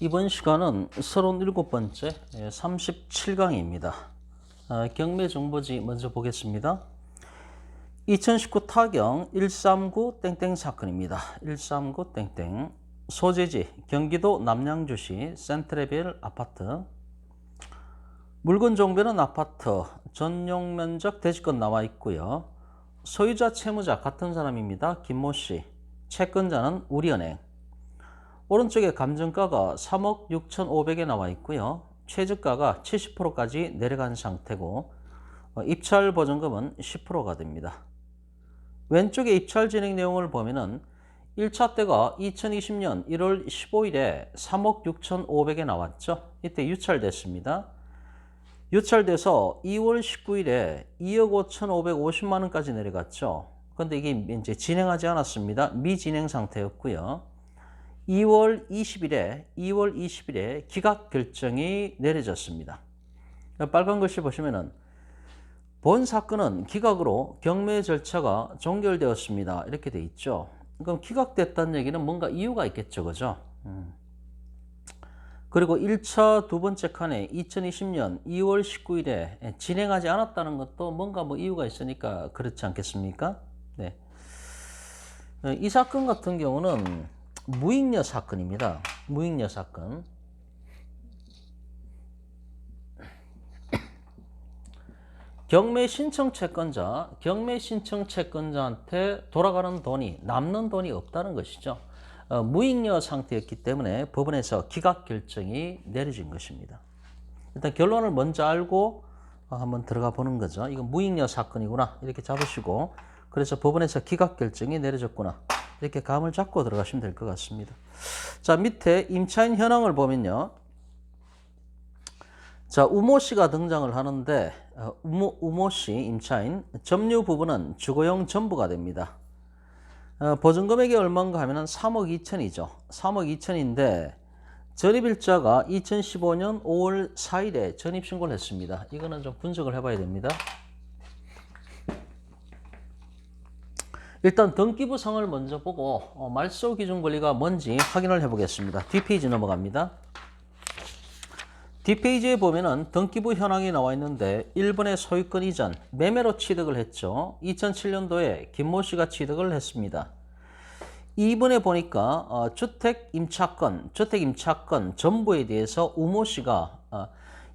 이번 시간은 37번째 37강입니다. 경매정보지 먼저 보겠습니다. 2019 타경 139 땡땡 사건입니다. 139 땡땡 소재지 경기도 남양주시 센트레빌 아파트. 물건 종별은 아파트, 전용 면적 대지권 나와 있고요. 소유자 채무자 같은 사람입니다. 김모 씨. 채권자는 우리은행. 오른쪽에 감정가가 3억 6,500에 나와 있고요. 최저가가 70%까지 내려간 상태고 입찰 보증금은 10%가 됩니다. 왼쪽에 입찰 진행 내용을 보면은 1차 때가 2020년 1월 15일에 3억 6,500에 나왔죠. 이때 유찰됐습니다. 유찰돼서 2월 19일에 2억 5,550만 원까지 내려갔죠. 그런데 이게 이제 진행하지 않았습니다. 미진행 상태였고요. 2월 20일에 기각 결정이 내려졌습니다. 빨간 글씨 보시면은 본 사건은 기각으로 경매 절차가 종결되었습니다. 이렇게 돼 있죠. 그럼 기각됐다는 얘기는 뭔가 이유가 있겠죠. 그죠? 그리고 1차 두 번째 칸에 2020년 2월 19일에 진행하지 않았다는 것도 뭔가 이유가 있으니까 그렇지 않겠습니까? 네. 이 사건 같은 경우는 무익녀 사건입니다. 무익녀 사건. 경매 신청 채권자한테 돌아가는 돈이, 남는 돈이 없다는 것이죠. 무익녀 상태였기 때문에 법원에서 기각 결정이 내려진 것입니다. 일단 결론을 먼저 알고 한번 들어가 보는 거죠. 이건 무익녀 사건이구나 이렇게 잡으시고, 그래서 법원에서 기각 결정이 내려졌구나 이렇게 감을 잡고 들어가시면 될 것 같습니다. 자, 밑에 임차인 현황을 보면요. 자, 우모 씨가 등장을 하는데 우모 씨 임차인 점유 부분은 주거용 전부가 됩니다. 보증 금액이 얼마인가 하면은 3억 2천이죠. 3억 2천인데 전입일자가 2015년 5월 4일에 전입신고를 했습니다. 이거는 좀 분석을 해봐야 됩니다. 일단 등기부 상을 먼저 보고 말소 기준 권리가 뭔지 확인을 해보겠습니다. 뒷페이지 넘어갑니다. 뒷페이지에 보면은 등기부 현황이 나와 있는데 1번의 소유권 이전, 매매로 취득을 했죠. 2007년도에 김모 씨가 취득을 했습니다. 2번에 보니까 주택 임차권 전부에 대해서 우모 씨가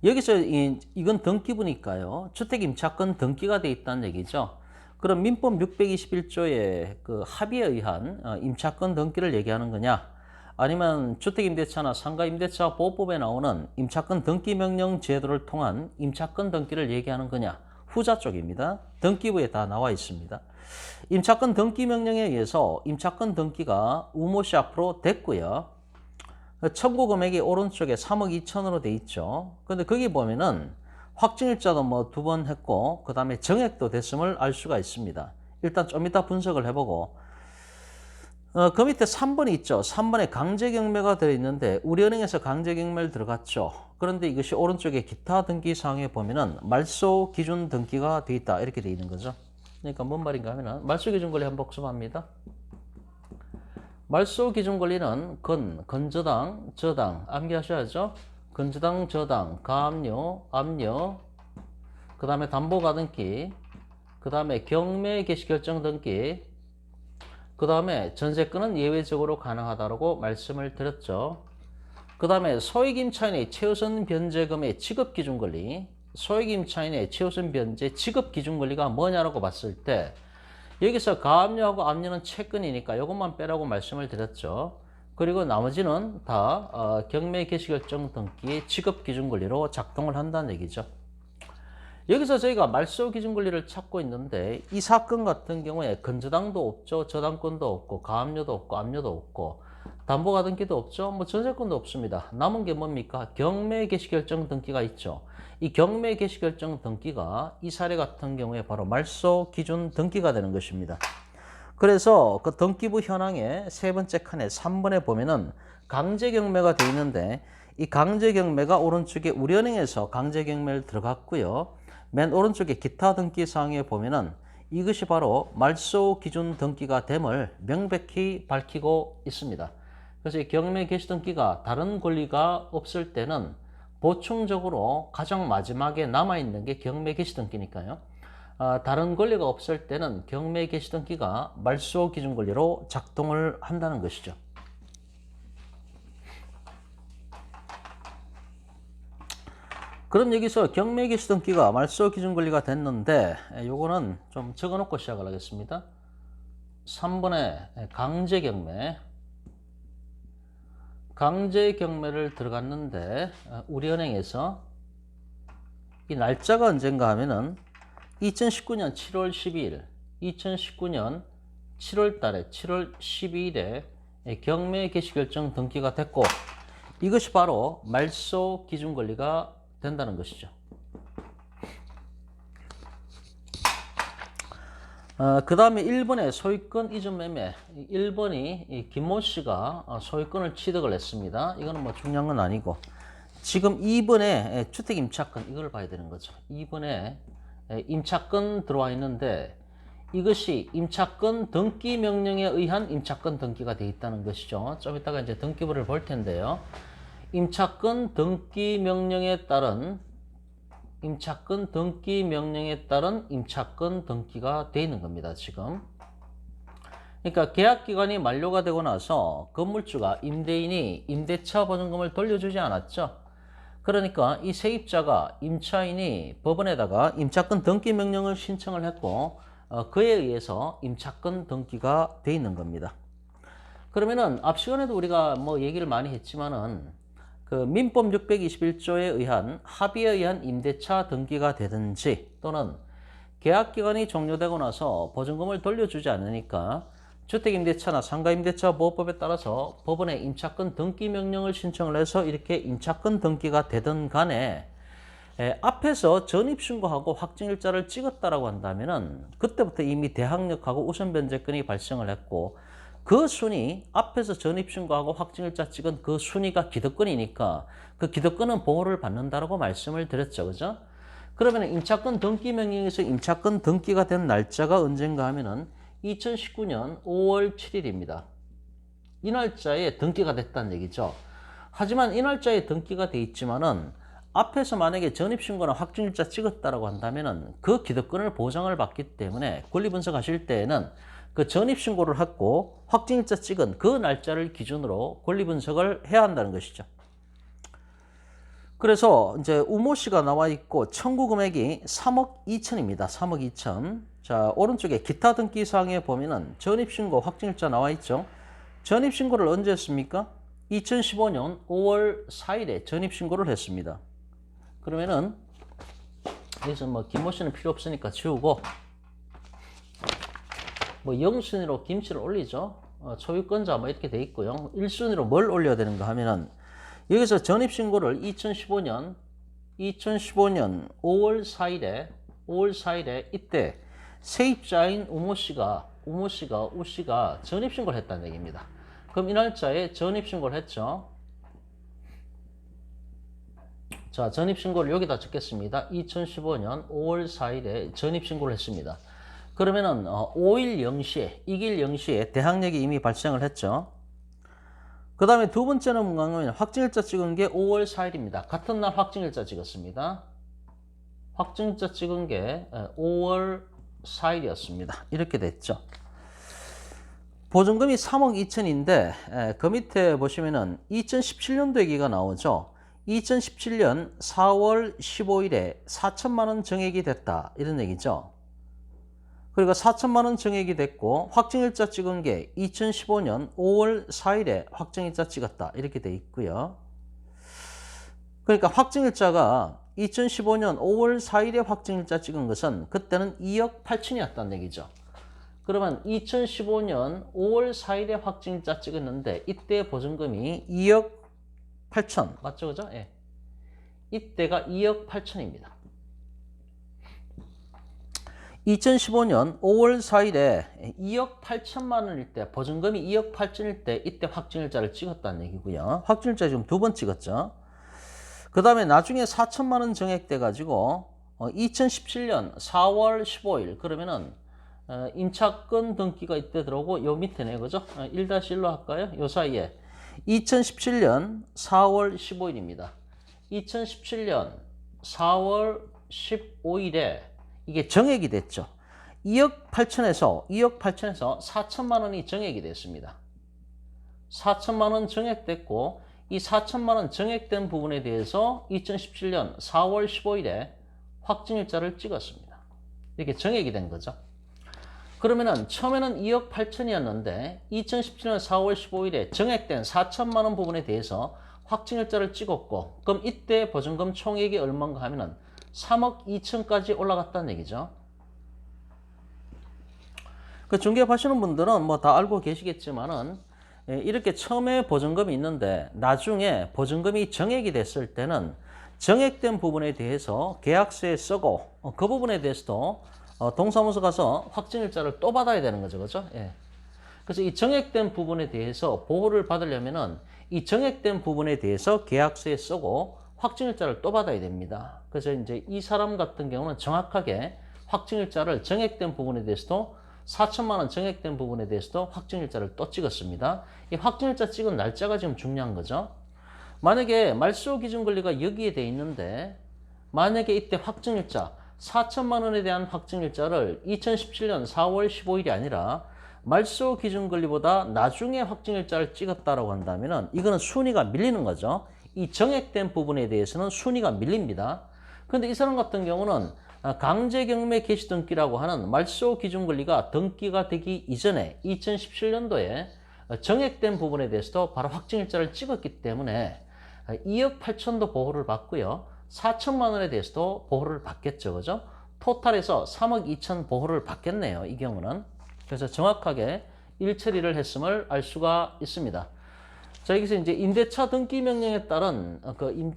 여기서 이건 등기부니까요. 주택 임차권 등기가 돼 있다는 얘기죠. 그럼 민법 621조의 그 합의에 의한 임차권 등기를 얘기하는 거냐? 아니면 주택임대차나 상가임대차 보호법에 나오는 임차권 등기명령 제도를 통한 임차권 등기를 얘기하는 거냐? 후자 쪽입니다. 등기부에 다 나와 있습니다. 임차권 등기명령에 의해서 임차권 등기가 우모 씨 앞으로 됐고요. 청구 금액이 오른쪽에 3억 2천으로 돼 있죠. 근데 거기 보면은 확정일자도 2번 했고, 그 다음에 정액도 됐음을 알 수가 있습니다. 일단 좀 이따 분석을 해보고, 그 밑에 3번이 있죠. 3번에 강제경매가 들어있는데, 우리은행에서 강제경매를 들어갔죠. 그런데 이것이 오른쪽에 기타 등기사항에 보면은 말소 기준 등기가 돼 있다. 이렇게 돼 있는 거죠. 그러니까 뭔 말인가 하면은, 말소 기준 권리 한번 복습합니다. 말소 기준 권리는 건저당, 저당, 암기하셔야죠. 건저당, 저당, 가압류, 압류, 그 다음에 담보가등기, 그 다음에 경매 개시 결정 등기, 그 다음에 전세권은 예외적으로 가능하다고 말씀을 드렸죠. 그 다음에 소액임차인의 최우선 변제금의 지급기준권리, 소액임차인의 최우선 변제 지급기준권리가 뭐냐라고 봤을 때 여기서 가압류하고 압류는 채권이니까 이것만 빼라고 말씀을 드렸죠. 그리고 나머지는 다 경매 개시결정 등기의 지급기준권리로 작동을 한다는 얘기죠. 여기서 저희가 말소 기준권리를 찾고 있는데 이 사건 같은 경우에 건저당도 없죠. 저당권도 없고 가압류도 없고 압류도 없고 담보가등기도 없죠. 전세권도 없습니다. 남은 게 뭡니까? 경매 개시결정 등기가 있죠. 이 경매 개시결정 등기가 이 사례 같은 경우에 바로 말소 기준 등기가 되는 것입니다. 그래서 그 등기부 현황의 세 번째 칸에 3번에 보면은 강제경매가 되어 있는데 이 강제경매가 오른쪽에 우리은행에서 강제경매를 들어갔고요. 맨 오른쪽에 기타 등기 사항에 보면은 이것이 바로 말소 기준 등기가 됨을 명백히 밝히고 있습니다. 그래서 이 경매 개시등기가 다른 권리가 없을 때는 보충적으로 가장 마지막에 남아있는 게 경매 개시등기니까요. 다른 권리가 없을 때는 경매 개시등기가 말소 기준 권리로 작동을 한다는 것이죠. 그럼 여기서 경매 개시등기가 말소 기준 권리가 됐는데 요거는 좀 적어놓고 시작을 하겠습니다. 3번에 강제 경매를 들어갔는데 우리은행에서 이 날짜가 언젠가 하면은 2019년 7월 12일, 2019년 7월 달에 7월 12일에 경매 개시 결정 등기가 됐고 이것이 바로 말소 기준 권리가 된다는 것이죠. 그 다음에 1번에 소유권 이전 매매. 1번이 김모 씨가 소유권을 취득을 했습니다. 이거는 뭐 중요한 건 아니고. 지금 2번에 주택 임차권 이걸 봐야 되는 거죠. 2번에 임차권 들어와 있는데 이것이 임차권 등기 명령에 의한 임차권 등기가 되어 있다는 것이죠. 좀 이따가 이제 등기부를 볼 텐데요. 임차권 등기 명령에 따른 임차권 등기 등기가 되어 있는 겁니다, 지금. 그러니까 계약 기간이 만료가 되고 나서 건물주가 임대인이 임대차 보증금을 돌려주지 않았죠. 그러니까 이 세입자가 임차인이 법원에다가 임차권 등기 명령을 신청을 했고 그에 의해서 임차권 등기가 되어 있는 겁니다. 그러면은 앞 시간에도 우리가 뭐 얘기를 많이 했지만은 그 민법 621조에 의한 합의에 의한 임대차 등기가 되든지 또는 계약기간이 종료되고 나서 보증금을 돌려주지 않으니까 주택임대차나 상가임대차보호법에 따라서 법원에 임차권 등기 명령을 신청을 해서 이렇게 임차권 등기가 되든 간에 앞에서 전입신고하고 확정일자를 찍었다라고 한다면은 그때부터 이미 대항력하고 우선변제권이 발생을 했고 그 순위, 앞에서 전입신고하고 확정일자 찍은 그 순위가 기득권이니까 그 기득권은 보호를 받는다라고 말씀을 드렸죠. 그죠? 그러면 임차권 등기 명령에서 임차권 등기가 된 날짜가 언젠가 하면은 2019년 5월 7일입니다. 이 날짜에 등기가 됐다는 얘기죠. 하지만 이 날짜에 등기가 돼 있지만은 앞에서 만약에 전입신고나 확정일자 찍었다라고 한다면은 그 기득권을 보장을 받기 때문에 권리분석하실 때에는 그 전입신고를 했고 확정일자 찍은 그 날짜를 기준으로 권리분석을 해야 한다는 것이죠. 그래서 이제 우모 씨가 나와 있고 청구 금액이 3억 2천입니다. 3억 2천. 자, 오른쪽에 기타 등기 사항에 보면은 전입신고 확정일자 나와 있죠. 전입신고를 언제 했습니까? 2015년 5월 4일에 전입신고를 했습니다. 그러면은 여기서 뭐 김모 씨는 필요 없으니까 지우고 뭐 0순위로 김씨를 올리죠. 소유권자 뭐 이렇게 돼 있고요. 1순위로 뭘 올려야 되는가 하면은 여기서 전입신고를 2015년 5월 4일에 이때 세입자인 우모 씨가 전입신고를 했다는 얘기입니다. 그럼 이 날짜에 전입신고를 했죠. 자, 전입신고를 여기다 적겠습니다. 2015년 5월 4일에 전입신고를 했습니다. 그러면은 5일 0시에, 이길 0시에 대항력이 이미 발생을 했죠. 그 다음에 두 번째는 뭔가 하면 확정일자 찍은 게 5월 4일입니다. 같은 날 확정일자 찍었습니다. 확정일자 찍은 게 5월 4일이었습니다. 이렇게 됐죠. 보증금이 3억 2천인데 그 밑에 보시면은 2017년도 얘기가 나오죠. 2017년 4월 15일에 4천만 원 정액이 됐다. 이런 얘기죠. 그리고 4천만 원 정액이 됐고 확정일자 찍은 게 2015년 5월 4일에 확정일자 찍었다. 이렇게 돼 있고요. 그러니까 확정일자가 2015년 5월 4일에 확정일자 찍은 것은 그때는 2억 8천이었다는 얘기죠. 그러면 2015년 5월 4일에 확정일자 찍었는데 이때 보증금이 2억 8천 맞죠? 그죠? 예. 이때가 2억 8천입니다. 2015년 5월 4일에 2억 8천만 원일 때 보증금이 2억 8천일 때 이때 확정일자를 찍었다는 얘기고요. 확정일자 지금 두 번 찍었죠. 그 다음에 나중에 4천만 원 정액돼 가지고 2017년 4월 15일 그러면은 임차권 등기가 이때 들어오고 요 밑에네 그죠? 1-1로 할까요? 요 사이에 2017년 4월 15일입니다. 2017년 4월 15일에 이게 정액이 됐죠. 2억 8천에서 4천만 원이 정액이 됐습니다. 4천만 원 정액됐고 이 4천만 원 정액된 부분에 대해서 2017년 4월 15일에 확정일자를 찍었습니다. 이렇게 정액이 된 거죠. 그러면은 처음에는 2억 8천이었는데 2017년 4월 15일에 정액된 4천만 원 부분에 대해서 확정일자를 찍었고 그럼 이때 보증금 총액이 얼마인가 하면은 3억 2천까지 올라갔다는 얘기죠. 그 중개하시는 분들은 뭐 다 알고 계시겠지만은 이렇게 처음에 보증금이 있는데 나중에 보증금이 정액이 됐을 때는 정액된 부분에 대해서 계약서에 쓰고 그 부분에 대해서도 동사무소 가서 확정일자를 또 받아야 되는 거죠. 그죠? 예. 그래서 이 정액된 부분에 대해서 보호를 받으려면은 이 정액된 부분에 대해서 계약서에 쓰고 확정일자를 또 받아야 됩니다. 그래서 이제 이 사람 같은 경우는 정확하게 확정일자를 정액된 부분에 대해서도 4천만 원 정액된 부분에 대해서도 확정일자를 또 찍었습니다. 이 확정일자 찍은 날짜가 지금 중요한 거죠. 만약에 말소 기준 권리가 여기에 돼 있는데 만약에 이때 확정일자 4천만 원에 대한 확정일자를 2017년 4월 15일이 아니라 말소 기준 권리보다 나중에 확정일자를 찍었다라고 한다면 이거는 순위가 밀리는 거죠. 이 정액된 부분에 대해서는 순위가 밀립니다. 그런데 이 사람 같은 경우는 강제경매 개시등기라고 하는 말소 기준 권리가 등기가 되기 이전에 2017년도에 정액된 부분에 대해서도 바로 확정일자를 찍었기 때문에 2억 8천도 보호를 받고요. 4천만 원에 대해서도 보호를 받겠죠. 그죠? 토탈에서 3억 2천 보호를 받겠네요. 이 경우는. 그래서 정확하게 일처리를 했음을 알 수가 있습니다. 자, 여기서 이제 임대차 등기 명령에 따른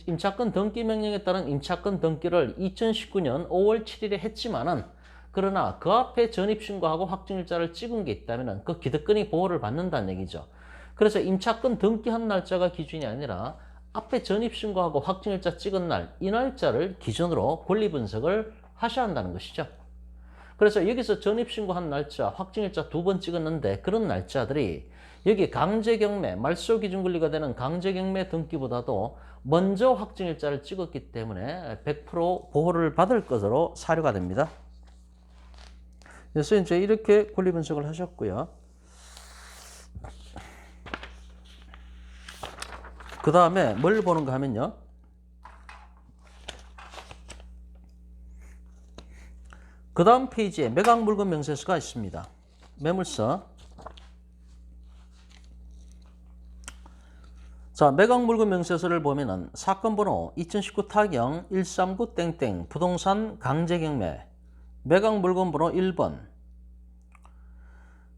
임차권 등기 명령에 따른 임차권 등기를 2019년 5월 7일에 했지만은 그러나 그 앞에 전입신고하고 확정일자를 찍은 게 있다면은 그 기득권이 보호를 받는다는 얘기죠. 그래서 임차권 등기한 날짜가 기준이 아니라 앞에 전입신고하고 확정일자 찍은 날, 이 날짜를 기준으로 권리 분석을 하셔야 한다는 것이죠. 그래서 여기서 전입신고한 날짜, 확정일자 2번 찍었는데 그런 날짜들이 여기 강제경매, 말소기준권리가 되는 강제경매 등기보다도 먼저 확정일자를 찍었기 때문에 100% 보호를 받을 것으로 사료가 됩니다. 그래서 이제 이렇게 권리 분석을 하셨고요. 그 다음에 뭘 보는가 하면요. 그 다음 페이지에 매각물건 명세서가 있습니다. 매물서. 자, 매각물건 명세서를 보면은 사건 번호 2019 타경 139 땡땡 부동산 강제경매 매각물건 번호 1번.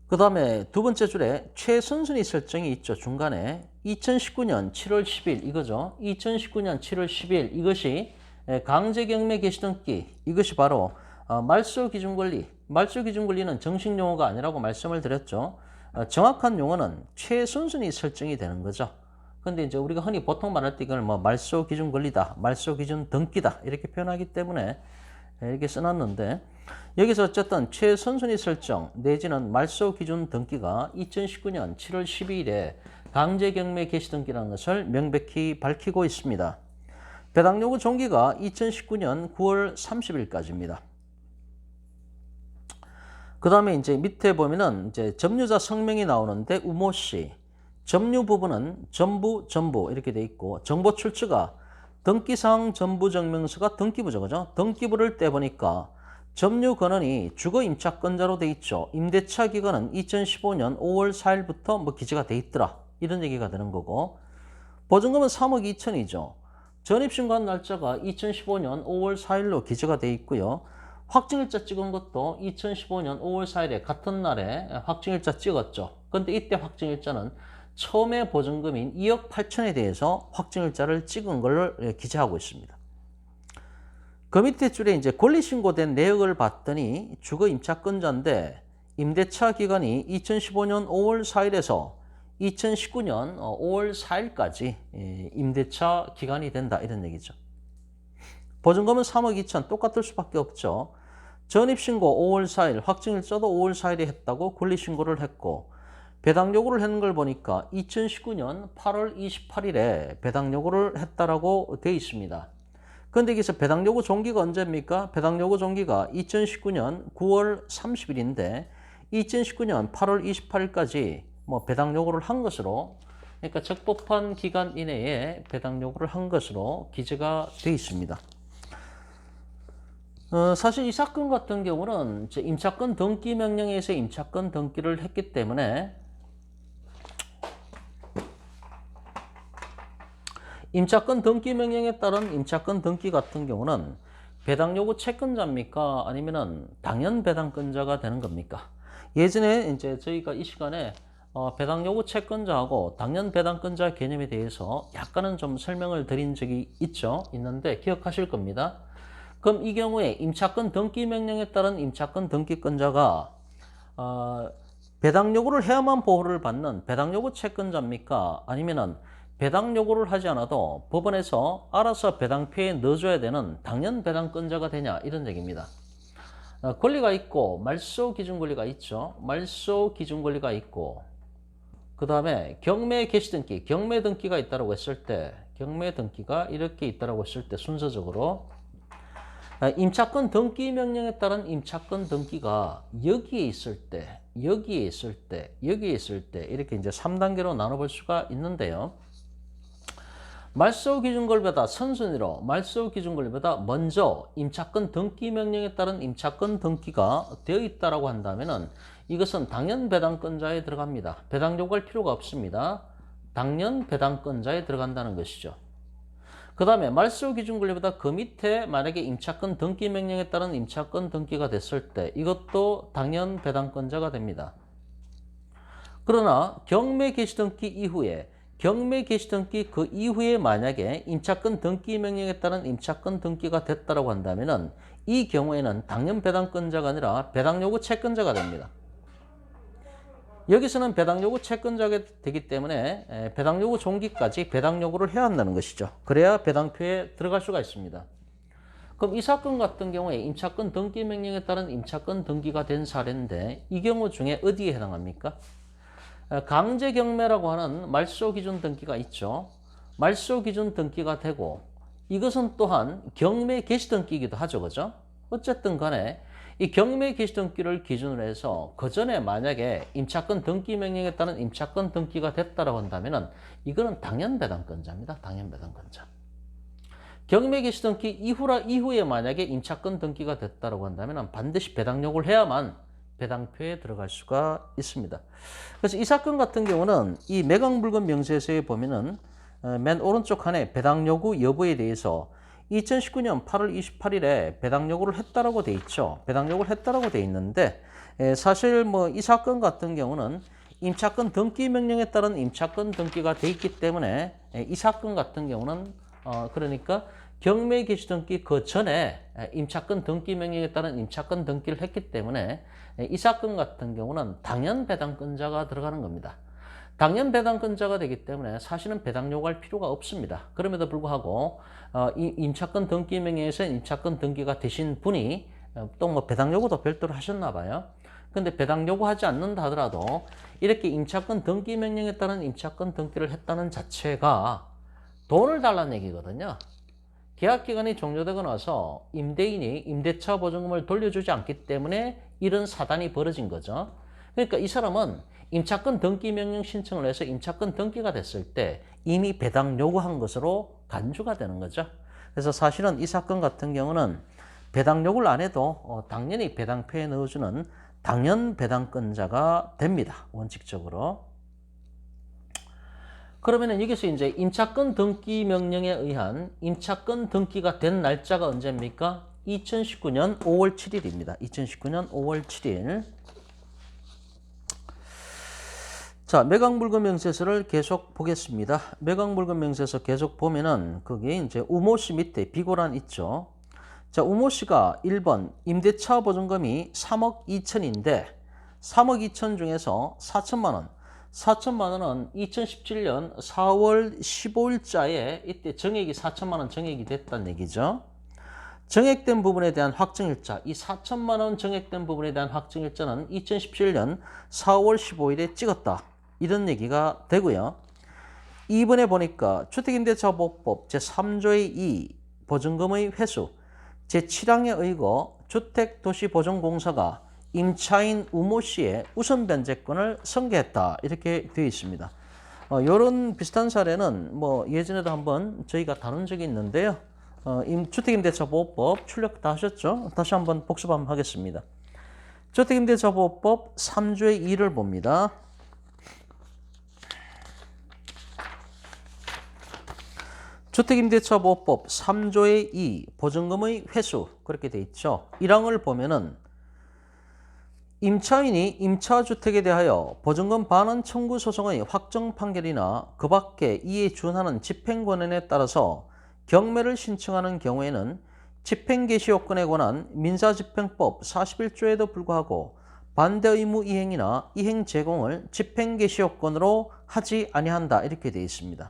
그 다음에 두 번째 줄에 최선순위 설정이 있죠. 중간에 2019년 7월 10일 이거죠. 2019년 7월 10일 이것이 강제경매 개시등기 이것이 바로 말소기준권리. 말소기준권리는 정식 용어가 아니라고 말씀을 드렸죠. 정확한 용어는 최선순위 설정이 되는 거죠. 근데 이제 우리가 흔히 보통 말할 때 이걸 뭐 말소기준권리다, 말소기준등기다 이렇게 표현하기 때문에 이렇게 써놨는데 여기서 어쨌든 최선순위 설정 내지는 말소기준등기가 2019년 7월 12일에 강제경매 개시등기라는 것을 명백히 밝히고 있습니다. 배당요구 종기가 2019년 9월 30일까지입니다. 그 다음에 이제 밑에 보면은 이제 점유자 성명이 나오는데 우모 씨, 점유 부분은 전부 이렇게 돼 있고 정보 출처가 등기사항 전부증명서가 등기부죠. 그죠? 등기부를 떼보니까 점유 권한이 주거 임차권자로 돼 있죠. 임대차 기간은 2015년 5월 4일부터 뭐 기재가 돼 있더라. 이런 얘기가 되는 거고 보증금은 3억 2천이죠. 전입신고한 날짜가 2015년 5월 4일로 기재가 돼 있고요. 확정일자 찍은 것도 2015년 5월 4일에 같은 날에 확정일자 찍었죠. 근데 이때 확정일자는 처음에 보증금인 2억 8천에 대해서 확정일자를 찍은 걸 기재하고 있습니다. 그 밑에 줄에 이제 권리신고된 내역을 봤더니 주거 임차권자인데 임대차 기간이 2015년 5월 4일에서 2019년 5월 4일까지 임대차 기간이 된다 이런 얘기죠. 보증금은 3억 2천 똑같을 수밖에 없죠. 전입신고 5월 4일, 확정일자도 5월 4일에 했다고 권리신고를 했고 배당 요구를 했는 걸 보니까 2019년 8월 28일에 배당 요구를 했다라고 되어 있습니다. 그런데 여기서 배당 요구 종기가 언제입니까? 배당 요구 종기가 2019년 9월 30일인데 2019년 8월 28일까지 뭐 배당 요구를 한 것으로, 그러니까 적법한 기간 이내에 배당 요구를 한 것으로 기재가 되어 있습니다. 사실 이 사건 같은 경우는 이제 임차권 등기 명령에서 임차권 등기를 했기 때문에 임차권 등기 명령에 따른 임차권 등기 같은 경우는 배당 요구 채권자입니까? 아니면은 당연 배당권자가 되는 겁니까? 예전에 이제 저희가 이 시간에 배당 요구 채권자하고 당연 배당권자 개념에 대해서 약간은 좀 설명을 드린 적이 있는데 기억하실 겁니다. 그럼 이 경우에 임차권 등기 명령에 따른 임차권 등기권자가 배당 요구를 해야만 보호를 받는 배당 요구 채권자입니까? 아니면은 배당 요구를 하지 않아도 법원에서 알아서 배당표에 넣어줘야 되는 당연 배당권자가 되냐, 이런 얘기입니다. 권리가 있고 말소 기준 권리가 있죠. 말소 기준 권리가 있고, 그 다음에 경매 개시 등기, 경매 등기가 있다고 했을 때, 경매 등기가 이렇게 있다고 했을 때 순서적으로 임차권 등기 명령에 따른 임차권 등기가 여기에 있을 때, 여기에 있을 때, 여기에 있을 때 이렇게 이제 3단계로 나눠볼 수가 있는데요. 말소 기준 권리보다 선순위로 말소 기준 권리보다 먼저 임차권 등기 명령에 따른 임차권 등기가 되어 있다라고 한다면은 이것은 당연 배당권자에 들어갑니다. 배당 요구할 필요가 없습니다. 당연 배당권자에 들어간다는 것이죠. 그 다음에 말소 기준 권리보다 그 밑에 만약에 임차권 등기 명령에 따른 임차권 등기가 됐을 때 이것도 당연 배당권자가 됩니다. 그러나 경매 개시 등기 이후에, 경매 개시 등기 그 이후에 만약에 임차권 등기 명령에 따른 임차권 등기가 됐다고 한다면은 이 경우에는 당연 배당권자가 아니라 배당 요구 채권자가 됩니다. 여기서는 배당 요구 채권자가 되기 때문에 배당 요구 종기까지 배당 요구를 해야 한다는 것이죠. 그래야 배당표에 들어갈 수가 있습니다. 그럼 이 사건 같은 경우에 임차권 등기 명령에 따른 임차권 등기가 된 사례인데 이 경우 중에 어디에 해당합니까? 강제 경매라고 하는 말소 기준 등기가 있죠. 말소 기준 등기가 되고 이것은 또한 경매 개시 등기이기도 하죠. 그죠? 어쨌든 간에 이 경매 개시 등기를 기준으로 해서 그 전에 만약에 임차권 등기 명령에 따른 임차권 등기가 됐다고 한다면은 이거는 당연 배당권자입니다. 당연 배당권자. 경매 개시 등기 이후에 만약에 임차권 등기가 됐다고 한다면은 반드시 배당 요구를 해야만 배당표에 들어갈 수가 있습니다. 그래서 이 사건 같은 경우는 이 매각물건 명세서에 보면은 맨 오른쪽 칸에 배당 요구 여부에 대해서 2019년 8월 28일에 배당 요구를 했다라고 돼 있죠. 배당 요구를 했다라고 돼 있는데 사실 뭐 이 사건 같은 경우는 임차권 등기 명령에 따른 임차권 등기가 돼 있기 때문에 이 사건 같은 경우는 그러니까 경매 개시 등기 그 전에 임차권 등기 명령에 따른 임차권 등기를 했기 때문에 이 사건 같은 경우는 당연 배당권자가 들어가는 겁니다. 당연 배당권자가 되기 때문에 사실은 배당 요구할 필요가 없습니다. 그럼에도 불구하고 이 임차권 등기 명령에서 임차권 등기가 되신 분이 또 뭐 배당 요구도 별도로 하셨나 봐요. 근데 배당 요구하지 않는다 하더라도 이렇게 임차권 등기 명령에 따른 임차권 등기를 했다는 자체가 돈을 달라는 얘기거든요. 계약기간이 종료되고 나서 임대인이 임대차 보증금을 돌려주지 않기 때문에 이런 사단이 벌어진 거죠. 그러니까 이 사람은 임차권 등기 명령 신청을 해서 임차권 등기가 됐을 때 이미 배당 요구한 것으로 간주가 되는 거죠. 그래서 사실은 이 사건 같은 경우는 배당 요구를 안 해도 당연히 배당표에 넣어주는 당연 배당권자가 됩니다. 원칙적으로. 그러면은 여기서 이제 임차권 등기 명령에 의한 임차권 등기가 된 날짜가 언제입니까? 2019년 5월 7일입니다. 2019년 5월 7일. 자, 매각물건 명세서를 계속 보겠습니다. 매각물건 명세서 계속 보면은 거기 이제 우모씨 밑에 비고란 있죠. 자, 우모씨가 1번 임대차 보증금이 3억 2천인데 3억 2천 중에서 4천만 원. 4천만 원은 2017년 4월 15일자에 이때 정액이 4천만 원 정액이 됐다는 얘기죠. 정액된 부분에 대한 확정일자, 이 4천만 원 정액된 부분에 대한 확정일자는 2017년 4월 15일에 찍었다. 이런 얘기가 되고요. 2번에 보니까 주택임대차보호법 제3조의 2 보증금의 회수 제7항에 의거 주택도시보증공사가 임차인 우모 씨의 우선 변제권을 승계했다. 이렇게 되어 있습니다. 이런 비슷한 사례는 뭐 예전에도 한번 저희가 다룬 적이 있는데요. 주택임대차보호법 출력 다 하셨죠? 다시 한번 복습 한번 하겠습니다. 주택임대차보호법 3조의 2를 봅니다. 주택임대차보호법 3조의 2 보증금의 회수 그렇게 돼 있죠. 1항을 보면은 임차인이 임차주택에 대하여 보증금 반환 청구 소송의 확정 판결이나 그 밖에 이에 준하는 집행권한에 따라서 경매를 신청하는 경우에는 집행개시요건에 관한 민사집행법 41조에도 불구하고 반대 의무 이행이나 이행 제공을 집행개시요건으로 하지 아니한다. 이렇게 되어 있습니다.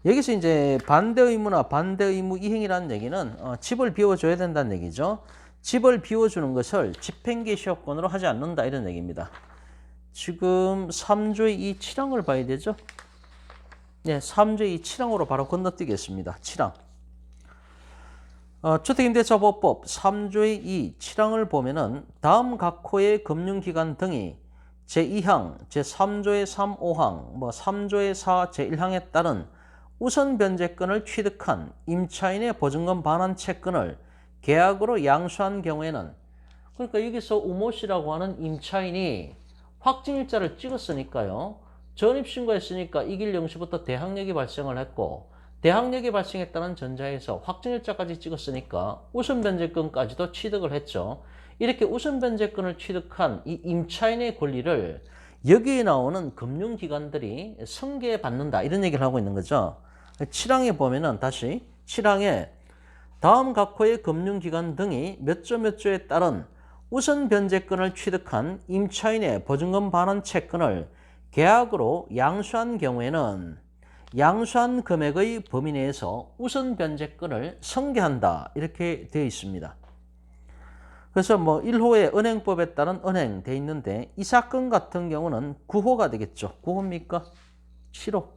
여기서 이제 반대 의무나 반대 의무 이행이라는 얘기는 집을 비워줘야 된다는 얘기죠. 집을 비워주는 것을 집행개시요건으로 하지 않는다 이런 얘기입니다. 지금 3조의 이 7항을 봐야 되죠. 네, 3조의 이 7항으로 바로 건너뛰겠습니다. 7항. 주택임대차보호법 3조의 2 7항을 보면은 다음 각 호의 금융기관 등이 제2항, 제3조의 3, 5항, 3조의 4, 제1항에 따른 우선 변제권을 취득한 임차인의 보증금 반환 채권을 계약으로 양수한 경우에는, 그러니까 여기서 우모 씨라고 하는 임차인이 확정일자를 찍었으니까요. 전입신고했으니까 이길 0시부터 대항력이 발생을 했고, 대항력이 발생했다는 전자에서 확정일자까지 찍었으니까 우선 변제권까지도 취득을 했죠. 이렇게 우선 변제권을 취득한 이 임차인의 권리를 여기에 나오는 금융기관들이 승계받는다 이런 얘기를 하고 있는 거죠. 7항에 보면은 다시 7항에 다음 각 호의 금융기관 등이 몇 조 몇 조에 따른 우선 변제권을 취득한 임차인의 보증금 반환 채권을 계약으로 양수한 경우에는 양수한 금액의 범위 내에서 우선 변제권을 승계한다 이렇게 되어 있습니다. 그래서 1호의 은행법에 따른 은행 돼 있는데 이 사건 같은 경우는 9호가 되겠죠. 9호입니까? 7호.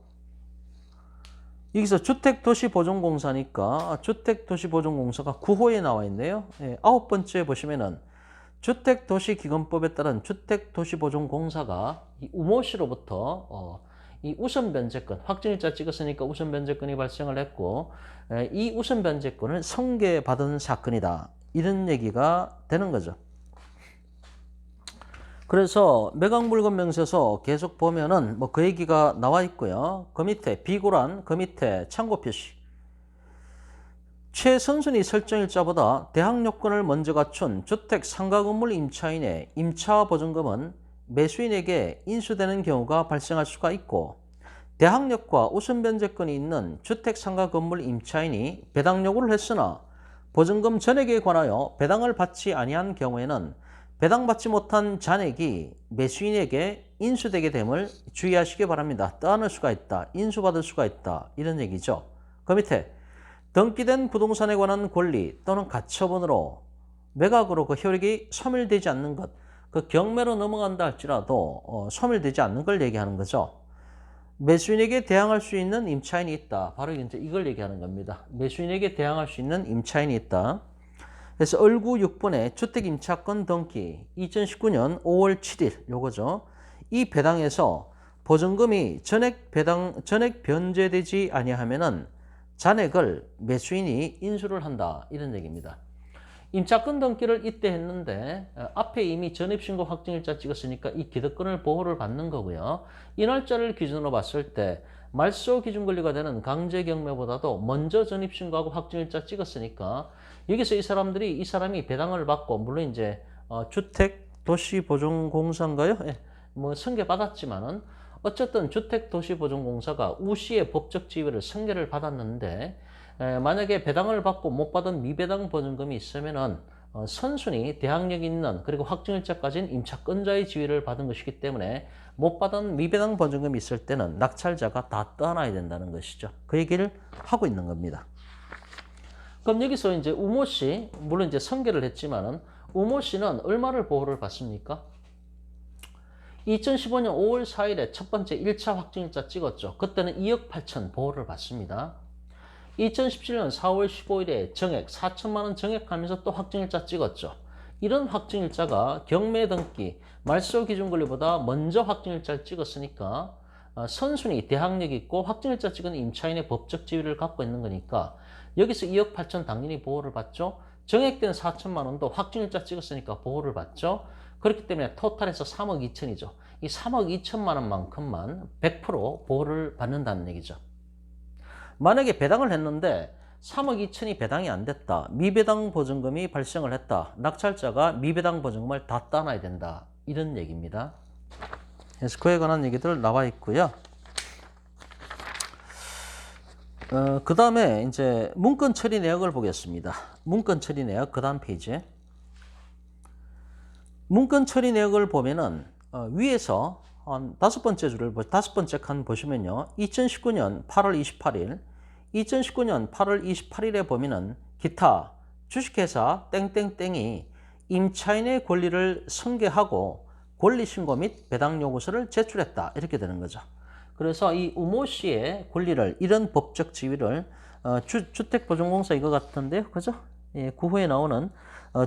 여기서 주택도시보증공사니까 주택도시보증공사가 9호에 나와 있네요. 9번째 보시면은 주택도시기금법에 따른 주택도시보증공사가 이 우모 씨로부터 이 우선 변제권, 확정일자 찍었으니까 우선 변제권이 발생을 했고 이 우선 변제권을 승계받은 사건이다. 이런 얘기가 되는 거죠. 그래서 매각물건명세서 계속 보면은 그 얘기가 나와 있고요. 그 밑에 비고란 그 밑에 참고 표시. 최선순위 설정일자보다 대항요건을 먼저 갖춘 주택 상가 건물 임차인의 임차 보증금은 매수인에게 인수되는 경우가 발생할 수가 있고, 대항력과 우선 변제권이 있는 주택 상가 건물 임차인이 배당 요구를 했으나 보증금 전액에 관하여 배당을 받지 아니한 경우에는 배당받지 못한 잔액이 매수인에게 인수되게 됨을 주의하시기 바랍니다. 떠안을 수가 있다. 인수받을 수가 있다. 이런 얘기죠. 그 밑에 등기된 부동산에 관한 권리 또는 가처분으로 매각으로 그 효력이 소멸되지 않는 것, 그 경매로 넘어간다 할지라도 소멸되지 않는 걸 얘기하는 거죠. 매수인에게 대항할 수 있는 임차인이 있다. 바로 이제 이걸 얘기하는 겁니다. 매수인에게 대항할 수 있는 임차인이 있다. 그래서 얼구 6번에 주택임차권 등기 2019년 5월 7일 요거죠. 이 배당에서 보증금이 전액 변제되지 아니하면은 잔액을 매수인이 인수를 한다. 이런 얘기입니다. 임차권 등기를 이때 했는데 앞에 이미 전입신고 확정일자 찍었으니까 이 기득권을 보호를 받는 거고요. 이 날짜를 기준으로 봤을 때 말소 기준 권리가 되는 강제경매보다도 먼저 전입신고하고 확정일자 찍었으니까 여기서 이 사람이 배당을 받고, 물론 이제 주택도시보증공사인가요? 승계받았지만은 어쨌든 주택도시보증공사가 우시의 법적 지위를 승계를 받았는데, 만약에 배당을 받고 못 받은 미배당 보증금이 있으면은 선순위 대항력 있는 그리고 확정일자까지는 임차권자의 지위를 받은 것이기 때문에 못 받은 미배당 보증금이 있을 때는 낙찰자가 다 떠나야 된다는 것이죠. 그 얘기를 하고 있는 겁니다. 그럼 여기서 이제 우모 씨, 물론 이제 승계를 했지만은 우모 씨는 얼마를 보호를 받습니까? 2015년 5월 4일에 첫 번째 1차 확정일자 찍었죠. 그때는 2억 8천 보호를 받습니다. 2017년 4월 15일에 정액 4천만 원 정액하면서 또 확정일자 찍었죠. 이런 확정일자가 경매 등기 말소 기준 권리보다 먼저 확정일자를 찍었으니까 선순위 대항력 있고 확정일자 찍은 임차인의 법적 지위를 갖고 있는 거니까 여기서 2억 8천 당연히 보호를 받죠. 정액된 4천만 원도 확정일자 찍었으니까 보호를 받죠. 그렇기 때문에 토탈에서 3억 2천이죠. 이 3억 2천만 원만큼만 100% 보호를 받는다는 얘기죠. 만약에 배당을 했는데 3억 2천이 배당이 안 됐다. 미배당 보증금이 발생을 했다. 낙찰자가 미배당 보증금을 다 따놔야 된다. 이런 얘기입니다. 그래서 그에 관한 얘기들 나와 있고요. 그 다음에 이제 문건 처리 내역을 보겠습니다. 문건 처리 내역 그 다음 페이지에. 문건 처리 내역을 보면은 위에서 다섯 번째 칸 보시면요. 2019년 8월 28일, 2019년 8월 28일에 보면은 기타 주식회사 땡땡땡이 임차인의 권리를 승계하고 권리신고 및 배당 요구서를 제출했다. 이렇게 되는 거죠. 그래서 이 우모 씨의 권리를, 이런 법적 지위를 주택보증공사 이거 같은데요. 그죠? 예, 구호에 나오는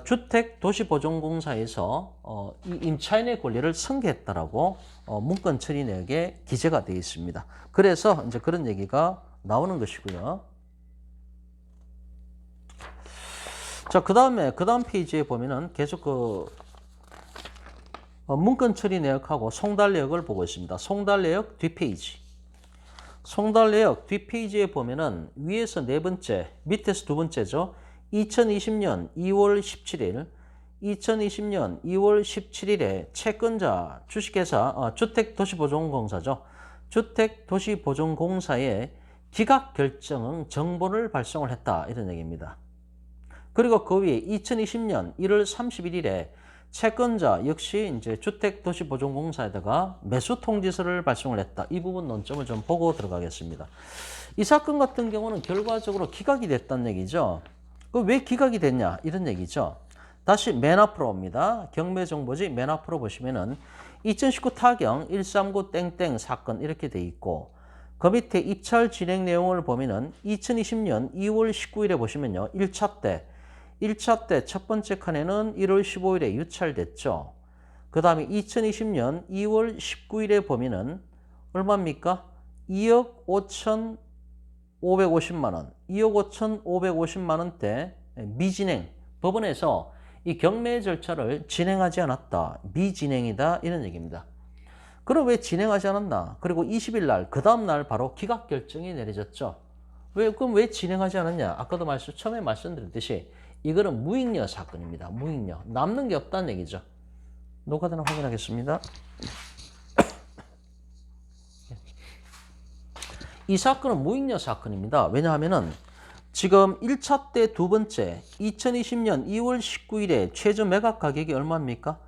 주택도시보증공사에서 이 임차인의 권리를 승계했다라고 문건 처리 내역에 기재가 되어 있습니다. 그래서 이제 그런 얘기가 나오는 것이고요. 자, 그 다음 페이지에 보면은 계속 문건 처리 내역하고 송달 내역을 보고 있습니다. 송달 내역 뒷페이지. 송달 내역 뒷페이지에 보면은 위에서 네 번째, 밑에서 두 번째죠. 2020년 2월 17일, 2020년 2월 17일에 채권자 주식회사 주택도시보증공사죠. 주택도시보증공사에 기각 결정 정보를 발송을 했다. 이런 얘기입니다. 그리고 그 위에 2020년 1월 31일에 채권자 역시 이제 주택도시보증공사에다가 매수 통지서를 발송을 했다. 이 부분 논점을 좀 보고 들어가겠습니다. 이 사건 같은 경우는 결과적으로 기각이 됐다는 얘기죠. 왜 기각이 됐냐? 이런 얘기죠. 다시 맨 앞으로 옵니다. 경매정보지 맨 앞으로 보시면은 2019 타경 139 땡땡 사건 이렇게 돼 있고, 그 밑에 입찰 진행 내용을 보면은 2020년 2월 19일에 보시면요. 1차 때 첫 번째 칸에는 1월 15일에 유찰됐죠. 그 다음에 2020년 2월 19일에 보면은 얼마입니까? 2억 5,550만 원, 2억 5,550만 원대 미진행, 법원에서 이 경매 절차를 진행하지 않았다. 미진행이다. 이런 얘기입니다. 그럼 왜 진행하지 않았나? 그리고 20일 날, 그 다음 날 바로 기각 결정이 내려졌죠. 그럼 왜 진행하지 않았냐? 아까도 처음에 말씀드렸듯이 이거는 무익녀 사건입니다. 무익녀. 남는 게 없다는 얘기죠. 녹화되나 확인하겠습니다. 이 사건은 무익녀 사건입니다. 왜냐하면은 지금 1차 때 두 번째 2020년 2월 19일에 최저 매각 가격이 얼마입니까?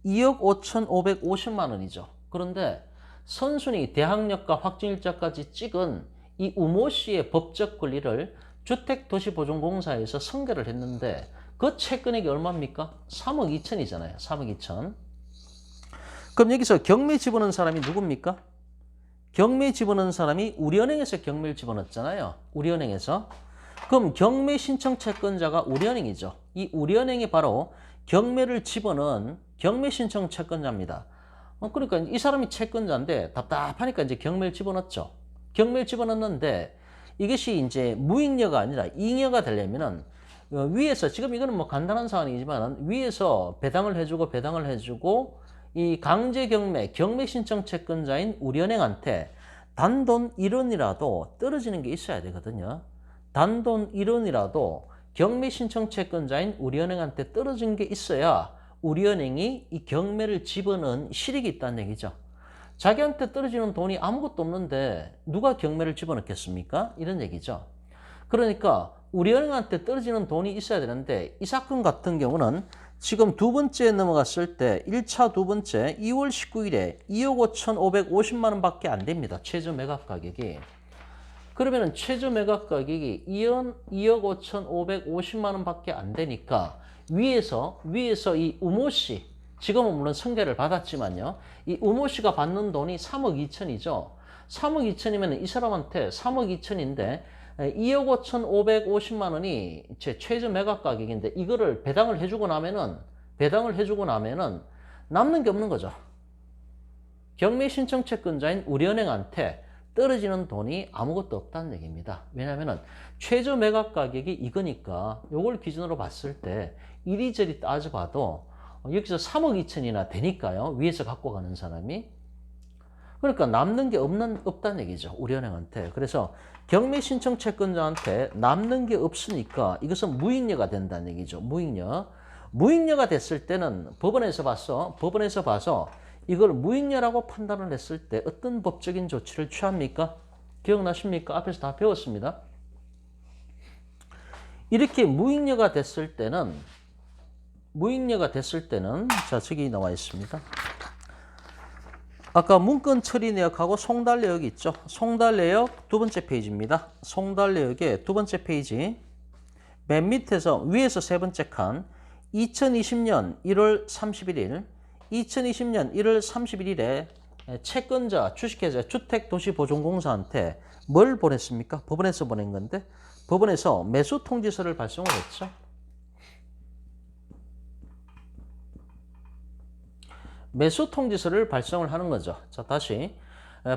2억 5,550만 원이죠. 그런데 선순위 대항력과 확정일자까지 찍은 이 우모 씨의 법적 권리를 주택도시보증공사에서 승계를 했는데 그 채권액이 얼마입니까? 3억 2천이잖아요. 3억 2천. 그럼 여기서 경매 집어넣은 사람이 누굽니까? 경매 집어넣은 사람이 우리은행에서 경매를 집어넣었잖아요. 우리은행에서. 그럼 경매 신청 채권자가 우리은행이죠. 이 우리은행이 바로 경매를 집어넣은 경매 신청 채권자입니다. 그러니까 이 사람이 채권자인데 답답하니까 이제 경매를 집어넣었죠. 경매를 집어넣었는데 이것이 이제 무익녀가 아니라 이익녀가 되려면은 위에서, 지금 이거는 뭐 간단한 사안이지만 위에서 배당을 해주고 이 강제 경매 신청 채권자인 우리은행한테 단돈 1원이라도 떨어지는 게 있어야 되거든요. 단돈 1원이라도 경매 신청 채권자인 우리은행한테 떨어진 게 있어야 우리은행이 이 경매를 집어넣은 실익이 있다는 얘기죠. 자기한테 떨어지는 돈이 아무것도 없는데 누가 경매를 집어넣겠습니까? 이런 얘기죠. 그러니까 우리은행한테 떨어지는 돈이 있어야 되는데 이 사건 같은 경우는 지금 두 번째 넘어갔을 때 1차 두 번째 2월 19일에 2억 5,550만 원밖에 안 됩니다. 최저 매각 가격이. 그러면은 최저 매각 가격이 2억 5,550만 원밖에 안 되니까 위에서 이 우모 씨, 지금은 물론 승계를 받았지만요. 이 우모 씨가 받는 돈이 3억 2천이죠. 3억 2천이면 이 사람한테 3억 2천인데 2억 5,550만 원이 제 최저 매각 가격인데 이거를 배당을 해주고 나면은 남는 게 없는 거죠. 경매 신청 채권자인 우리은행한테 떨어지는 돈이 아무것도 없다는 얘기입니다. 왜냐하면 최저 매각 가격이 이거니까 이걸 기준으로 봤을 때 이리저리 따져봐도 여기서 3억 2천이나 되니까요. 위에서 갖고 가는 사람이. 그러니까 남는 게 없다는 얘기죠. 우리은행한테. 그래서 경매 신청 채권자한테 남는 게 없으니까 이것은 무익녀가 된다는 얘기죠. 무익녀. 무익녀가 됐을 때는 법원에서 봐서 이걸 무익녀라고 판단을 했을 때 어떤 법적인 조치를 취합니까? 기억나십니까? 앞에서 다 배웠습니다. 이렇게 무익녀가 됐을 때는 자, 저기 나와 있습니다. 아까 문건 처리 내역하고 송달 내역이 있죠. 송달 내역 두 번째 페이지입니다. 송달 내역의 두 번째 페이지 맨 밑에서 위에서 세 번째 칸 2020년 1월 31일 2020년 1월 31일에 채권자, 주식회사 주택도시보존공사한테 뭘 보냈습니까? 법원에서 보낸 건데 법원에서 매수 통지서를 발송을 했죠. 매수 통지서를 발송을 하는 거죠. 자, 다시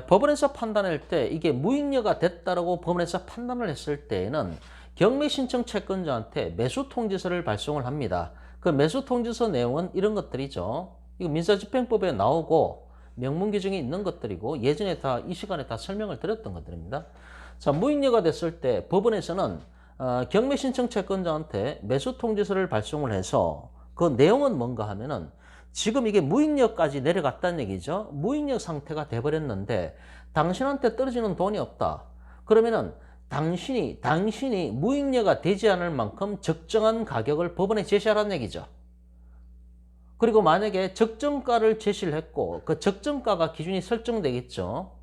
법원에서 판단할 때 이게 무익녀가 됐다라고 법원에서 판단을 했을 때에는 경매 신청 채권자한테 매수 통지서를 발송을 합니다. 그 매수 통지서 내용은 이런 것들이죠. 이거 민사집행법에 나오고 명문 규정이 있는 것들이고 예전에 다 이 시간에 다 설명을 드렸던 것들입니다. 자, 무익녀가 됐을 때 법원에서는 경매 신청 채권자한테 매수 통지서를 발송을 해서 그 내용은 뭔가 하면은 지금 이게 무익녀까지 내려갔다는 얘기죠. 무익녀 상태가 돼버렸는데 당신한테 떨어지는 돈이 없다. 그러면은 당신이 무익녀가 되지 않을 만큼 적정한 가격을 법원에 제시하라는 얘기죠. 그리고 만약에 적정가를 제시를 했고 그 적정가가 기준이 설정되겠죠.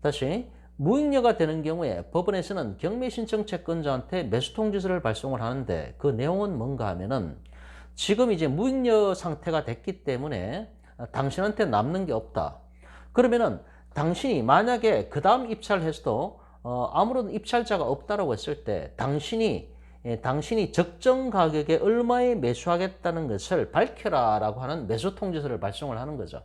다시 무익녀가 되는 경우에 법원에서는 경매 신청 채권자한테 매수 통지서를 발송을 하는데 그 내용은 뭔가 하면은 지금 이제 무익녀 상태가 됐기 때문에 당신한테 남는 게 없다. 그러면은 당신이 만약에 그 다음 입찰을 해서도 아무런 입찰자가 없다라고 했을 때 당신이 적정 가격에 얼마에 매수하겠다는 것을 밝혀라라고 하는 매수 통지서를 발송을 하는 거죠.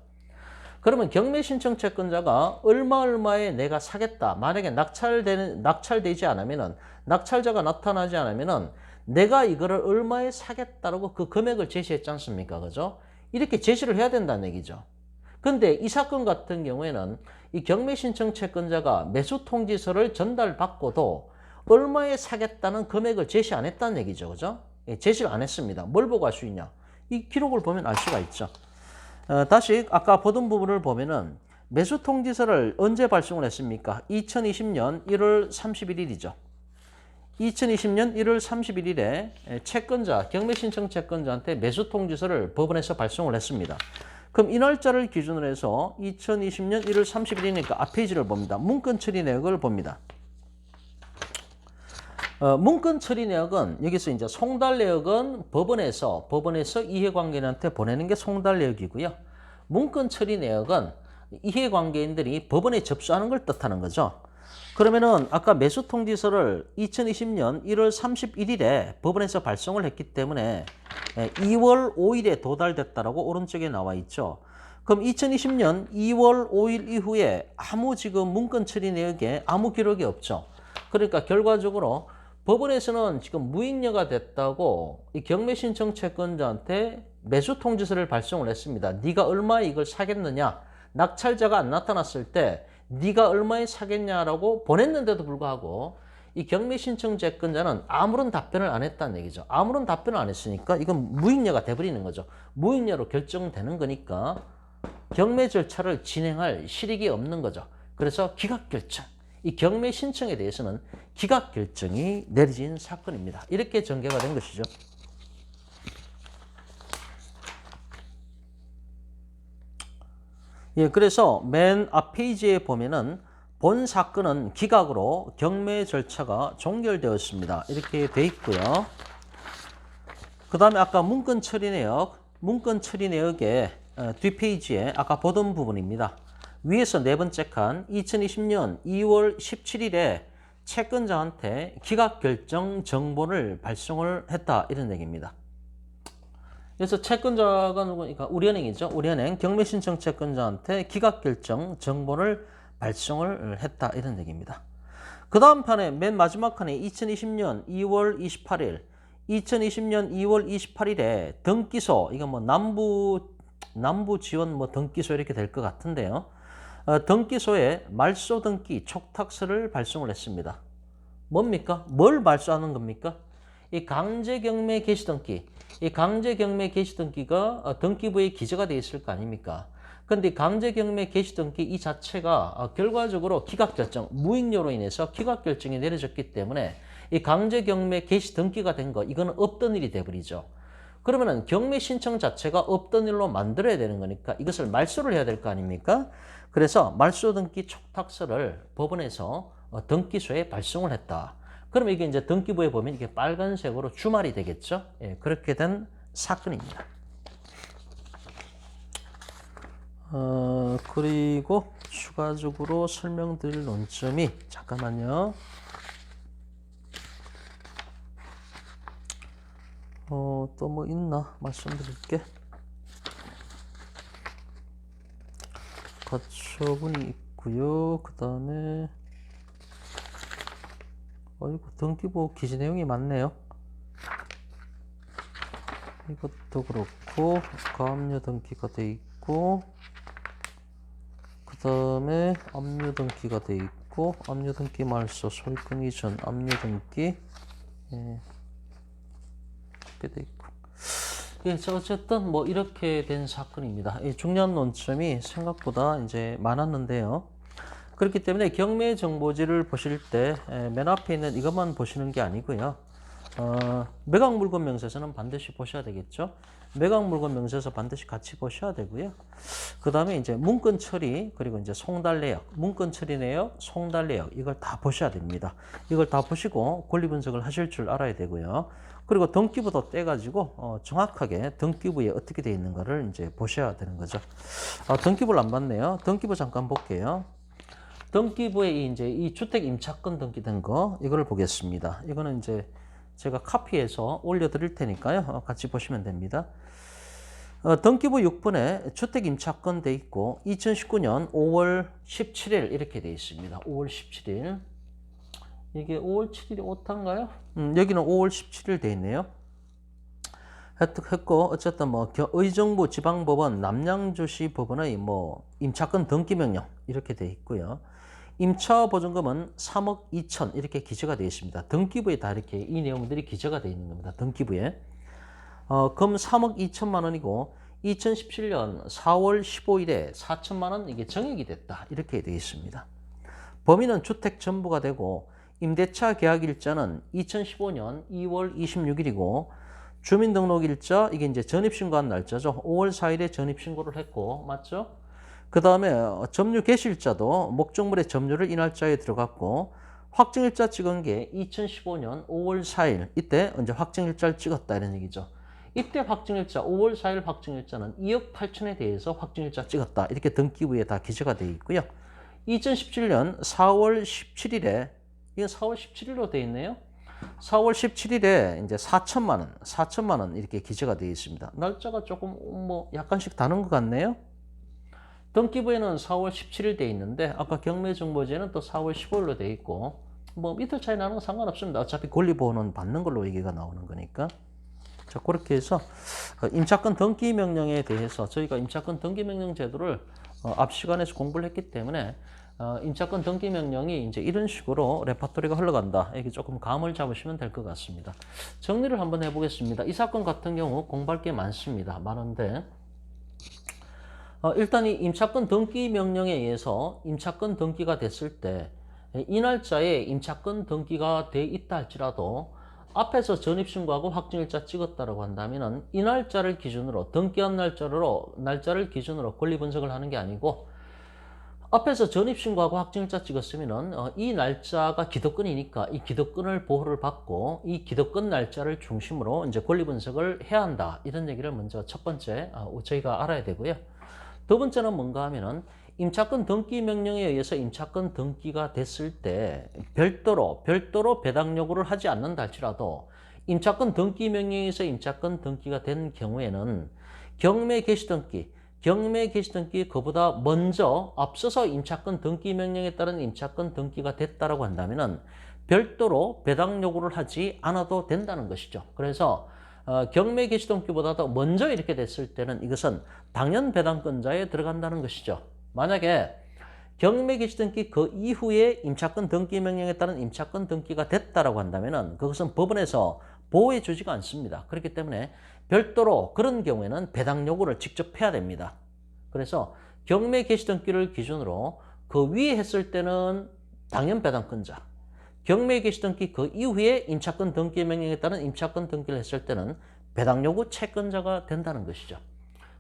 그러면 경매 신청 채권자가 얼마에 내가 사겠다. 만약에 낙찰되지 않으면은 낙찰자가 나타나지 않으면은 내가 이거를 얼마에 사겠다라고 그 금액을 제시했지 않습니까? 그죠? 이렇게 제시를 해야 된다는 얘기죠. 근데 이 사건 같은 경우에는 이 경매 신청 채권자가 매수 통지서를 전달받고도 얼마에 사겠다는 금액을 제시 안 했다는 얘기죠. 그죠? 예, 제시를 안 했습니다. 뭘 보고 알 수 있냐? 이 기록을 보면 알 수가 있죠. 다시 아까 보던 부분을 보면은 매수 통지서를 언제 발송을 했습니까? 2020년 1월 31일이죠. 2020년 1월 31일에 경매 신청 채권자한테 매수 통지서를 법원에서 발송을 했습니다. 그럼 이 날짜를 기준으로 해서 2020년 1월 30일이니까 앞 페이지를 봅니다. 문건 처리 내역을 봅니다. 문건 처리 내역은 여기서 이제 송달 내역은 법원에서 이해관계인한테 보내는 게 송달 내역이고요. 문건 처리 내역은 이해관계인들이 법원에 접수하는 걸 뜻하는 거죠. 그러면은 아까 매수 통지서를 2020년 1월 31일에 법원에서 발송을 했기 때문에 2월 5일에 도달됐다라고 오른쪽에 나와 있죠. 그럼 2020년 2월 5일 이후에 지금 문건 처리 내역에 아무 기록이 없죠. 그러니까 결과적으로 법원에서는 지금 무익녀가 됐다고 이 경매 신청 채권자한테 매수 통지서를 발송을 했습니다. 네가 얼마에 이걸 사겠느냐? 낙찰자가 안 나타났을 때 네가 얼마에 사겠냐라고 보냈는데도 불구하고 이 경매 신청 채권자는 아무런 답변을 안 했다는 얘기죠. 아무런 답변을 안 했으니까 이건 무익녀가 돼버리는 거죠. 무익녀로 결정되는 거니까 경매 절차를 진행할 실익이 없는 거죠. 그래서 기각결정. 이 경매 신청에 대해서는 기각결정이 내려진 사건입니다. 이렇게 전개가 된 것이죠. 예, 그래서 맨 앞 페이지에 보면은 본 사건은 기각으로 경매 절차가 종결되었습니다. 이렇게 돼 있고요. 그 다음에 아까 문건 처리 내역, 문건 처리 내역의 뒷페이지에 아까 보던 부분입니다. 위에서 네 번째 칸 2020년 2월 17일에 채권자한테 기각 결정 정보를 발송을 했다 이런 얘기입니다. 그래서 채권자가 누구니까 우리은행이죠. 우리은행 경매신청 채권자한테 기각 결정 정보를 발송을 했다 이런 얘기입니다. 그 다음 판에 맨 마지막 칸에 2020년 2월 28일 2020년 2월 28일에 등기소 이거 뭐 남부 지원 뭐 등기소 이렇게 될 것 같은데요. 등기소에 말소 등기 촉탁서를 발송을 했습니다. 뭡니까? 뭘 말소하는 겁니까? 이 강제경매 개시등기, 이 강제경매 개시등기가 등기부에 기재가 되어 있을 거 아닙니까? 근데 강제경매 개시등기 이 자체가 결과적으로 기각결정, 무익료로 인해서 기각결정이 내려졌기 때문에 이 강제경매 개시등기가 된 거, 이거는 없던 일이 돼버리죠. 그러면은 경매 신청 자체가 없던 일로 만들어야 되는 거니까 이것을 말소를 해야 될 거 아닙니까? 그래서 말소 등기 촉탁서를 법원에서 등기소에 발송을 했다. 그럼 이게 이제 등기부에 보면 이게 빨간색으로 주말이 되겠죠? 예, 그렇게 된 사건입니다. 그리고 추가적으로 설명드릴 논점이 잠깐만요. 또 뭐 있나 말씀드릴게. 가처분이 있고요. 그 다음에 이거 등기부 기재 내용이 많네요. 이것도 그렇고 가압류 등기가 돼 있고 그 다음에 압류 등기가 돼 있고 압류 등기 말소 소유권 이전 압류 등기 예. 이렇게 돼 있고 예, 어쨌든 뭐 이렇게 된 사건입니다. 중요한 논점이 생각보다 이제 많았는데요. 그렇기 때문에 경매 정보지를 보실 때 맨 앞에 있는 이것만 보시는 게 아니고요. 매각 물건 명세서는 반드시 보셔야 되겠죠. 매각 물건 명세서 반드시 같이 보셔야 되고요. 그 다음에 이제 문건 처리 그리고 이제 송달 내역, 문건 처리 내역, 송달 내역 이걸 다 보셔야 됩니다. 이걸 다 보시고 권리 분석을 하실 줄 알아야 되고요. 그리고 등기부도 떼가지고 정확하게 등기부에 어떻게 되어 있는가를 이제 보셔야 되는 거죠. 등기부를 안 봤네요. 등기부 잠깐 볼게요. 등기부에 이제 이 주택 임차권 등기된 거 이거를 보겠습니다. 이거는 이제 제가 카피해서 올려드릴 테니까요. 같이 보시면 됩니다. 등기부 6번에 주택 임차권 돼 있고 2019년 5월 17일 이렇게 돼 있습니다. 5월 17일. 이게 5월 7일이 오타인가요? 여기는 5월 17일 돼 있네요. 했고 어쨌든 뭐 의정부 지방법원 남양주시 법원의 뭐 임차권 등기명령 이렇게 돼 있고요. 임차보증금은 3억 2천 이렇게 기재가 되어 있습니다. 등기부에 다 이렇게 이 내용들이 기재가 되어 있는 겁니다. 등기부에. 금 3억 2천만 원이고 2017년 4월 15일에 4천만 원 이게 정액이 됐다. 이렇게 되어 있습니다. 범위는 주택 전부가 되고 임대차 계약일자는 2015년 2월 26일이고 주민등록일자 이게 이제 전입신고한 날짜죠. 5월 4일에 전입신고를 했고 맞죠? 그 다음에 점유 개시일자도 목적물의 점유를 이 날짜에 들어갔고 확정일자 찍은 게 2015년 5월 4일 이때 이제 확정일자를 찍었다 이런 얘기죠. 이때 확정일자 5월 4일 확정일자는 2억 8천에 대해서 확정일자 찍었다 이렇게 등기부에 다 기재가 되어 있고요. 2017년 4월 17일에 이건 4월 17일로 되어 있네요. 4월 17일에 이제 4천만 원 이렇게 기재가 되어 있습니다. 날짜가 조금 뭐 약간씩 다른 것 같네요. 등기부에는 4월 17일 돼 있는데 아까 경매정보지에는 또 4월 15일로 돼 있고 뭐 이틀 차이 나는 건 상관없습니다. 어차피 권리보호는 받는 걸로 얘기가 나오는 거니까. 자, 그렇게 해서 임차권 등기 명령에 대해서 저희가 임차권 등기 명령 제도를 앞 시간에서 공부를 했기 때문에 임차권 등기 명령이 이제 이런 식으로 레파토리가 흘러간다. 이게 조금 감을 잡으시면 될 것 같습니다. 정리를 한번 해보겠습니다. 이 사건 같은 경우 공부할 게 많습니다. 많은데 일단 이 임차권 등기 명령에 의해서 임차권 등기가 됐을 때 이 날짜에 임차권 등기가 돼 있다 할지라도 앞에서 전입신고하고 확정일자 찍었다라고 한다면은 이 날짜를 기준으로 등기한 날짜를 기준으로 권리 분석을 하는 게 아니고 앞에서 전입신고하고 확정일자 찍었으면은 이 날짜가 기득권이니까 이 기득권을 보호를 받고 이 기득권 날짜를 중심으로 이제 권리 분석을 해야 한다. 이런 얘기를 먼저 첫 번째 저희가 알아야 되고요. 두 번째는 뭔가 하면은 임차권 등기 명령에 의해서 임차권 등기가 됐을 때 별도로 배당 요구를 하지 않는다 할지라도 임차권 등기 명령에 의해서 임차권 등기가 된 경우에는 경매 개시 등기 그보다 먼저 앞서서 임차권 등기 명령에 따른 임차권 등기가 됐다라고 한다면은 별도로 배당 요구를 하지 않아도 된다는 것이죠. 그래서 경매 개시 등기보다도 먼저 이렇게 됐을 때는 이것은 당연 배당권자에 들어간다는 것이죠. 만약에 경매 개시 등기 그 이후에 임차권 등기 명령에 따른 임차권 등기가 됐다라고 한다면은 그것은 법원에서 보호해 주지가 않습니다. 그렇기 때문에 별도로 그런 경우에는 배당 요구를 직접 해야 됩니다. 그래서 경매 개시 등기를 기준으로 그 위에 했을 때는 당연 배당권자, 경매 개시 등기 그 이후에 임차권 등기 명령에 따른 임차권 등기를 했을 때는 배당 요구 채권자가 된다는 것이죠.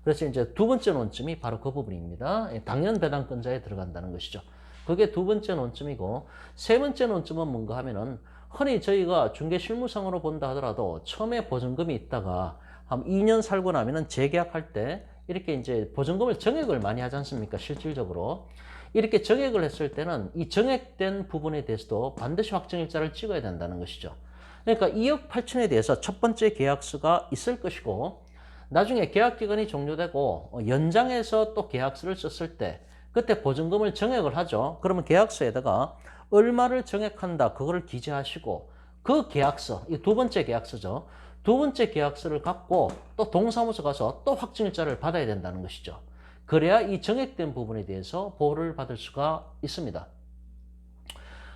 그래서 이제 두 번째 논점이 바로 그 부분입니다. 당연 배당권자에 들어간다는 것이죠. 그게 두 번째 논점이고, 세 번째 논점은 뭔가 하면은 흔히 저희가 중개 실무상으로 본다 하더라도 처음에 보증금이 있다가 한 2년 살고 나면은 재계약할 때 이렇게 이제 보증금을 정액을 많이 하지 않습니까? 실질적으로. 이렇게 정액을 했을 때는 이 정액된 부분에 대해서도 반드시 확정일자를 찍어야 된다는 것이죠. 그러니까 2억 8천에 대해서 첫 번째 계약서가 있을 것이고, 나중에 계약기간이 종료되고 연장해서 또 계약서를 썼을 때 그때 보증금을 정액을 하죠. 그러면 계약서에다가 얼마를 정액한다 그거를 기재하시고 그 계약서, 이 두 번째 계약서죠. 두 번째 계약서를 갖고 또 동사무소 가서 또 확정일자를 받아야 된다는 것이죠. 그래야 이 정액된 부분에 대해서 보호를 받을 수가 있습니다.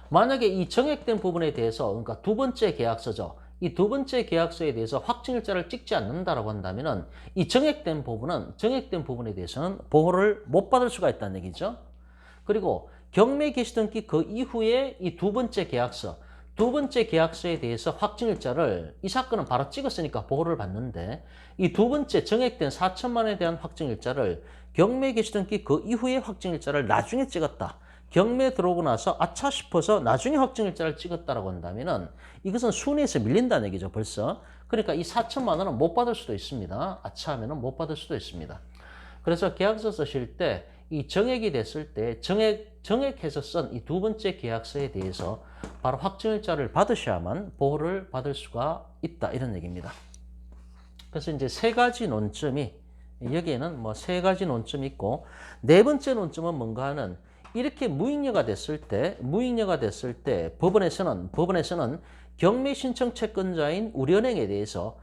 만약에 이 정액된 부분에 대해서, 그러니까 두 번째 계약서죠. 이 두 번째 계약서에 대해서 확정일자를 찍지 않는다라고 한다면은 이 정액된 부분에 대해서는 보호를 못 받을 수가 있다는 얘기죠. 그리고 경매 개시 등기 그 이후에 이 두 번째 계약서에 대해서 확정일자를, 이 사건은 바로 찍었으니까 보호를 받는데 이 두 번째 정액된 4천만 원에 대한 확정일자를 경매 개시 등기 그 이후에 확정일자를 나중에 찍었다. 경매 들어오고 나서 아차 싶어서 나중에 확정일자를 찍었다라고 한다면은 이것은 순위에서 밀린다는 얘기죠, 벌써. 그러니까 이 4천만 원은 못 받을 수도 있습니다. 아차 하면은 못 받을 수도 있습니다. 그래서 계약서 쓰실 때 이 정액이 됐을 때 정액해서 쓴 이 두 번째 계약서에 대해서 바로 확정일자를 받으셔야만 보호를 받을 수가 있다, 이런 얘기입니다. 그래서 이제 세 가지 논점이, 여기에는 뭐 세 가지 논점이 있고, 네 번째 논점은 뭔가 하는, 이렇게 무익녀가 됐을 때 법원에서는 경매 신청 채권자인 우리은행에 대해서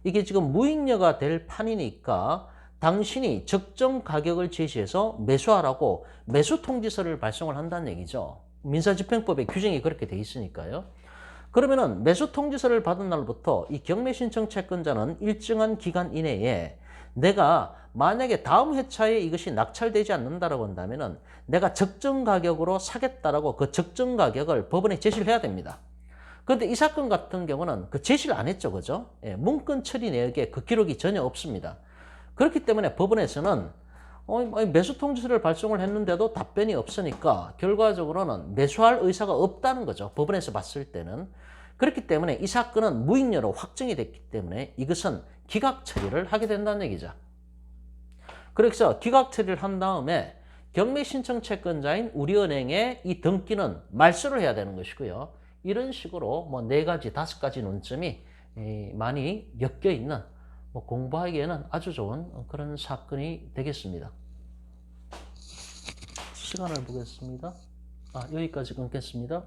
이게 지금 무익녀가 될 판이니까 당신이 적정 가격을 제시해서 매수하라고 매수 통지서를 발송을 한다는 얘기죠. 민사집행법의 규정이 그렇게 돼 있으니까요. 그러면은 매수 통지서를 받은 날부터 이 경매 신청 채권자는 일정한 기간 이내에 내가 만약에 다음 회차에 이것이 낙찰되지 않는다라고 한다면은 내가 적정 가격으로 사겠다라고 그 적정 가격을 법원에 제시를 해야 됩니다. 그런데 이 사건 같은 경우는 그 제시를 안 했죠, 그죠? 예, 문건 처리 내역에 그 기록이 전혀 없습니다. 그렇기 때문에 법원에서는 매수 통지서를 발송을 했는데도 답변이 없으니까 결과적으로는 매수할 의사가 없다는 거죠, 법원에서 봤을 때는. 그렇기 때문에 이 사건은 무익녀로 확정이 됐기 때문에 이것은 기각 처리를 하게 된다는 얘기죠. 그래서 기각 처리를 한 다음에 경매 신청 채권자인 우리은행에 이 등기는 말소를 해야 되는 것이고요. 이런 식으로 뭐 4가지, 5가지 논점이 많이 엮여 있는, 뭐 공부하기에는 아주 좋은 그런 사건이 되겠습니다. 시간을 보겠습니다. 여기까지 끊겠습니다.